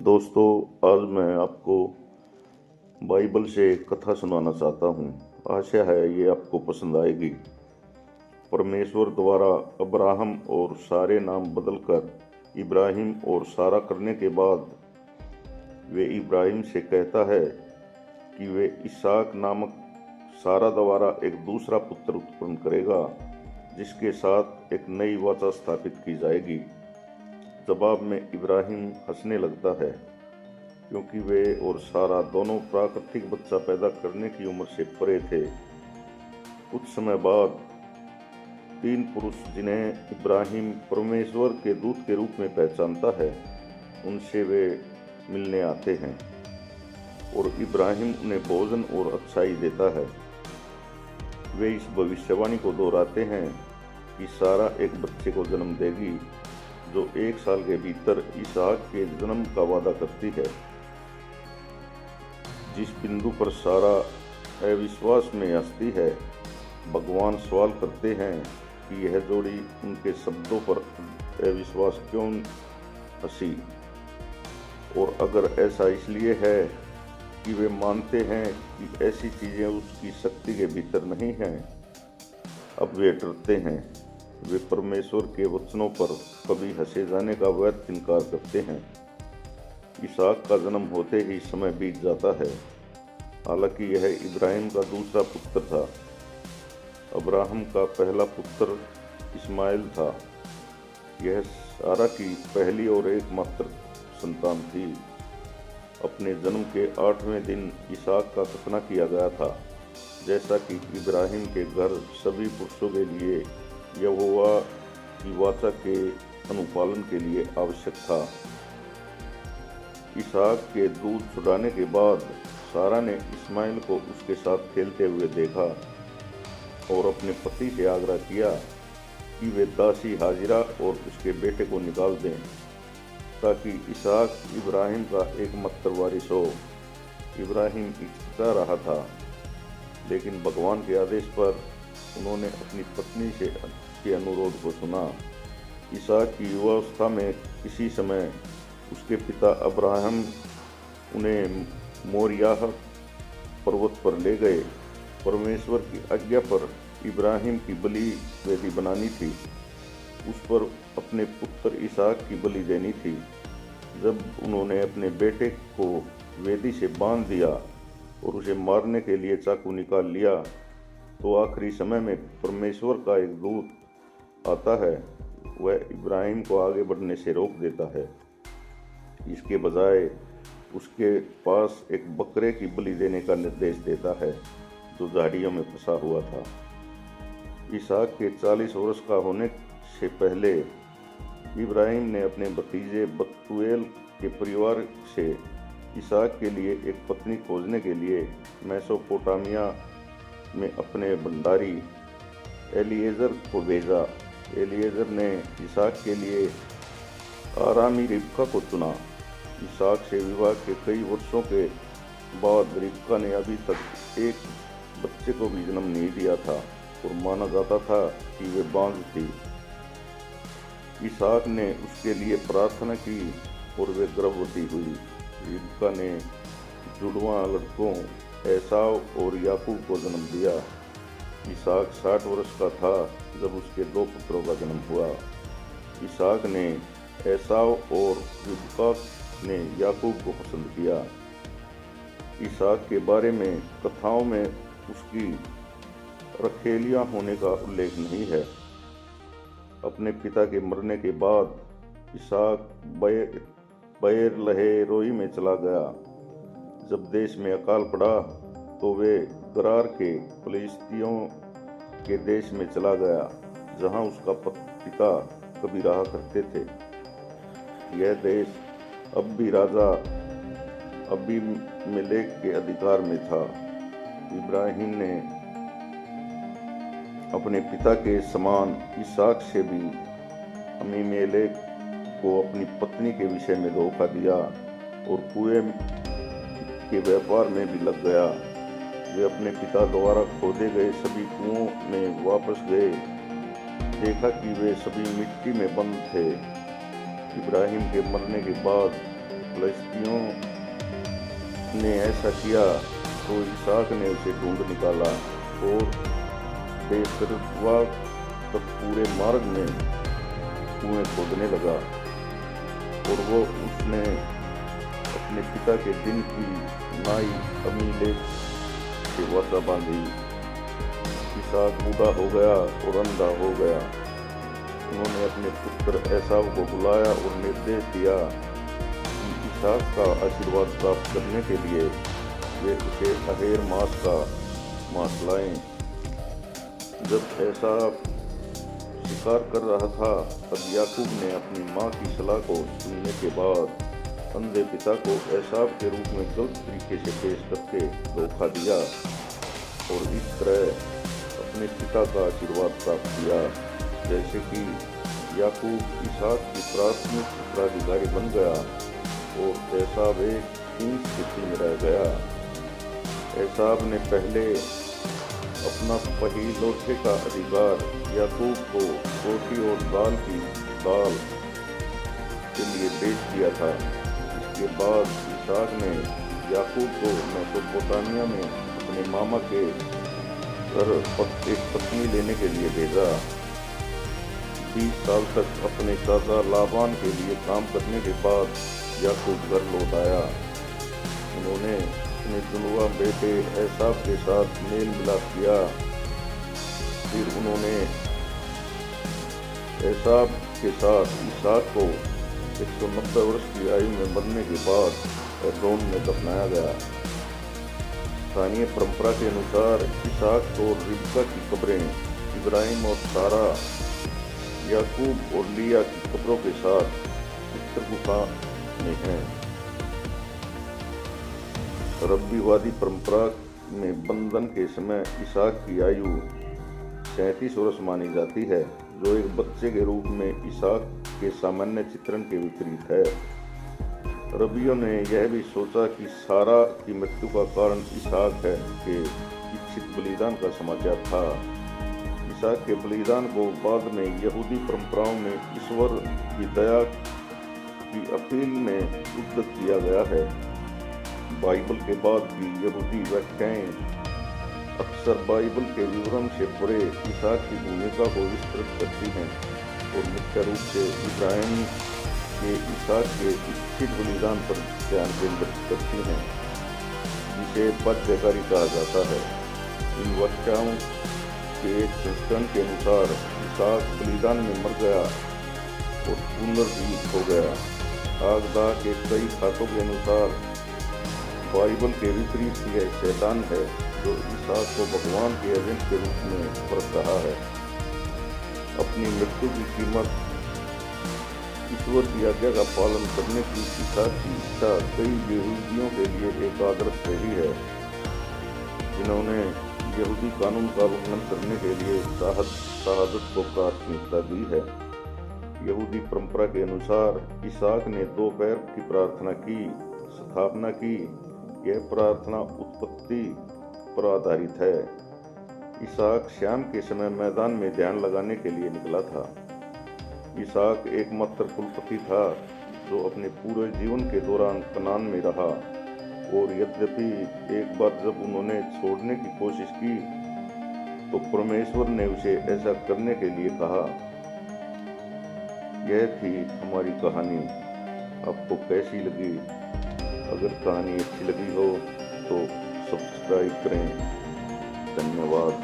दोस्तों, आज मैं आपको बाइबल से एक कथा सुनाना चाहता हूँ। आशा है ये आपको पसंद आएगी। परमेश्वर द्वारा अब्राहम और सारे नाम बदलकर इब्राहिम और सारा करने के बाद वे इब्राहिम से कहता है कि वे इसहाक नामक सारा द्वारा एक दूसरा पुत्र उत्पन्न करेगा, जिसके साथ एक नई वाचा स्थापित की जाएगी। जवाब में इब्राहिम हंसने लगता है, क्योंकि वे और सारा दोनों प्राकृतिक बच्चा पैदा करने की उम्र से परे थे। कुछ समय बाद तीन पुरुष, जिन्हें इब्राहिम परमेश्वर के दूत के रूप में पहचानता है, उनसे वे मिलने आते हैं और इब्राहिम उन्हें भोजन और अच्छाई देता है। वे इस भविष्यवाणी को दोहराते हैं कि सारा एक बच्चे को जन्म देगी, जो 1 साल के भीतर इसहाक के जन्म का वादा करती है। जिस बिंदु पर सारा अविश्वास में हंसती है, भगवान सवाल करते हैं कि यह जोड़ी उनके शब्दों पर अविश्वास क्यों हंसी, और अगर ऐसा इसलिए है कि वे मानते हैं कि ऐसी चीज़ें उसकी शक्ति के भीतर नहीं हैं। अब वे डरते हैं। वे परमेश्वर के वचनों पर कभी हंसे जाने का व्यर्थ इनकार करते हैं। इसहाक का जन्म होते ही समय बीत जाता है। हालांकि यह इब्राहिम का दूसरा पुत्र था। अब्राहम का पहला पुत्र इस्माइल था। यह सारा की पहली और एकमात्र संतान थी। अपने जन्म के 8वें दिन इसहाक का खतना किया गया था, जैसा कि इब्राहिम के घर सभी पुरुषों के लिए यहोवा की वाचा के अनुपालन के लिए आवश्यक था। इसहाक के दूध छुड़ाने के बाद सारा ने इस्माइल को उसके साथ खेलते हुए देखा और अपने पति से आग्रह किया कि वे दासी हाजिरा और उसके बेटे को निकाल दें, ताकि इसहाक इब्राहिम का एकमात्र वारिस हो। इब्राहिम इच्छा रहा था, लेकिन भगवान के आदेश पर उन्होंने अपनी पत्नी से के अनुरोध को सुना। इसहाक की युवावस्था में किसी समय उसके पिता अब्राहम उन्हें मोरियाह पर्वत पर ले गए। परमेश्वर की आज्ञा पर इब्राहिम की बलि वेदी बनानी थी। उस पर अपने पुत्र इसहाक की बलि देनी थी। जब उन्होंने अपने बेटे को वेदी से बांध दिया और उसे मारने के लिए चाकू निकाल लिया, तो आखिरी समय में परमेश्वर का एक दूत आता है। वह इब्राहिम को आगे बढ़ने से रोक देता है। इसके बजाय उसके पास एक बकरे की बलि देने का निर्देश देता है, जो झाड़ियों में फंसा हुआ था। इसहाक के 40 वर्ष का होने से पहले इब्राहिम ने अपने भतीजे बतूएल के परिवार से इसहाक के लिए एक पत्नी खोजने के लिए मेसोपोटामिया में अपने भंडारी एलिएजर को भेजा। एलिएजर ने इसहाक के लिए आरामी रिबका को चुना। इसहाक से विवाह के कई वर्षों के बाद रिबका ने अभी तक एक बच्चे को भी जन्म नहीं दिया था और माना जाता था कि वे बांझ थी। इसहाक ने उसके लिए प्रार्थना की और वे गर्भवती हुई। रिबका ने जुड़वां लड़कों एसाव और याकूब को जन्म दिया। इसहाक 60 वर्ष का था जब उसके 2 पुत्रों का जन्म हुआ। इसहाक ने एसाव और रिबका ने याकूब को पसंद किया। इसहाक के बारे में कथाओं में उसकी रखेलियां होने का उल्लेख नहीं है। अपने पिता के मरने के बाद इसहाक बैर लहे रोई में चला गया। जब देश में अकाल पड़ा तो वे गरार के फलिस्तियों के देश में चला गया, जहां उसका पिता कभी रहा करते थे। यह देश अब भी राजा अबीमेलेक के अधिकार में था। इब्राहिम ने अपने पिता के समान इसहाक से भी अबीमेलेक को अपनी पत्नी के विषय में धोखा दिया और कुएं के व्यापार में भी लग गया। वे अपने पिता द्वारा खोदे गए सभी कुओं में वापस गए। देखा कि वे सभी मिट्टी में बंद थे। इब्राहिम के मरने के बाद फिलिस्तीनियों ने ऐसा किया तो इसहाक ने उसे ढूंढ निकाला और बेसरवा तक पूरे मार्ग में कुएं खोदने लगा, और वो उसने अपने पिता के दिन की नाई अमीलेक से वसा बांधी। इसहाक बूढ़ा हो गया और अंधा हो गया। उन्होंने अपने पुत्र एसाव को बुलाया और निर्देश दिया कि इसहाक का आशीर्वाद प्राप्त करने के लिए वे उसे अहेर मास का मांस लाएं। जब एसाव शिकार कर रहा था, तब याकूब ने अपनी माँ की सलाह को सुनने के बाद अंधे पिता को एसाव के रूप में गलत तरीके से पेश करके धोखा दिया और इस तरह अपने पिता का आशीर्वाद प्राप्त किया। जैसे कि याकूब इसहाक की प्राथमिक उत्तराधिकारी बन गया और एसाव एक हीन स्थिति में रह गया। एसाव ने पहले अपना पहिलौठे का अधिकार याकूब को रोटी और दाल के लिए बेच दिया था। इसके बाद इसहाक ने याकूब को मेसोपोटामिया में अपने मामा के घर एक पत्नी लेने के लिए भेजा। 20 साल तक अपने चाचा लाबान के लिए काम करने के बाद याकूब घर लौट आया। उन्होंने अपने जुड़वा बेटे एसाव के साथ मेल मिलाप किया। फिर उन्होंने एसाव के साथ इसहाक को 190 वर्ष की आयु में मरने के बाद हेब्रोन में दफनाया गया। स्थानीय परंपरा के अनुसार इसहाक और रिबका की कब्रें इब्राहिम और सारा, याकूब और लिया की कब्रों के साथ उत्तर गुफा में हैं। रब्बीवादी परंपरा में बंधन के समय इसहाक की आयु 37 वर्ष मानी जाती है, जो एक बच्चे के रूप में इसहाक के सामान्य चित्रण के विपरीत है। रब्बियों ने यह भी सोचा कि सारा की मृत्यु का कारण इसहाक है के इच्छित बलिदान का समाचार था। इसहाक के बलिदान को बाद में यहूदी परंपराओं में ईश्वर की दया की अपील में उद्धृत किया गया है। बाइबल के बाद की यहूदी व्याख्याएं अक्सर बाइबल के विवरण से परे इसहाक की भूमिका को विस्तृत करती हैं और मुख्य रूप से इब्राहिम के इसहाक के इच्छित बलिदान पर ध्यान केंद्रित करती हैं, जिसे बाध्यकारी कहा जाता है। इन व्याख्याओं के एक संस्करण के अनुसार इसहाक बलिदान में मर गया और पुनर्जीवित हो गया। आगदा के कई खातों के अनुसार बाइबल के विपरीत यह शैतान है जो इसहाक को भगवान के एजेंट के रूप में बरत रहा है। अपनी मृत्यु की कीमत ईश्वर की आज्ञा का पालन करने की इसहाक की इच्छा कई यहूदियों के लिए एक आदर्श रही है, जिन्होंने यहूदी कानून का उल्लंघन करने के लिए शहादत को प्राथमिकता दी है। यहूदी परंपरा के अनुसार इसहाक ने 2 पैर की प्रार्थना की स्थापना की। यह प्रार्थना उत्पत्ति पर आधारित है। इसहाक शाम के समय मैदान में ध्यान लगाने के लिए निकला था। इसहाक एकमात्र कुलपति था जो अपने पूरे जीवन के दौरान कनान में रहा, और यद्यपि एक बार जब उन्होंने छोड़ने की कोशिश की तो परमेश्वर ने उसे ऐसा करने के लिए कहा। यह थी हमारी कहानी। आपको कैसी लगी? अगर कहानी अच्छी लगी हो तो सब्सक्राइब करें। धन्यवाद।